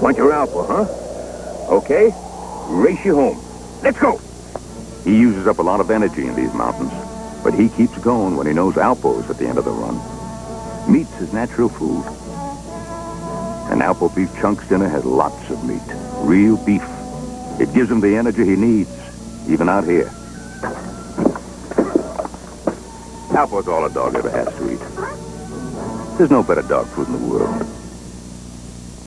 Want your Alpo, huh? Okay. Race you home. Let's go. He uses up a lot of energy in these mountains, but he keeps going when he knows Alpo's at the end of the run. Meat's his natural food. An Alpo beef chunks dinner has lots of meat. Real beef. It gives him the energy he needs, even out here. Alpo's all a dog ever has to eat. There's no better dog food in the world.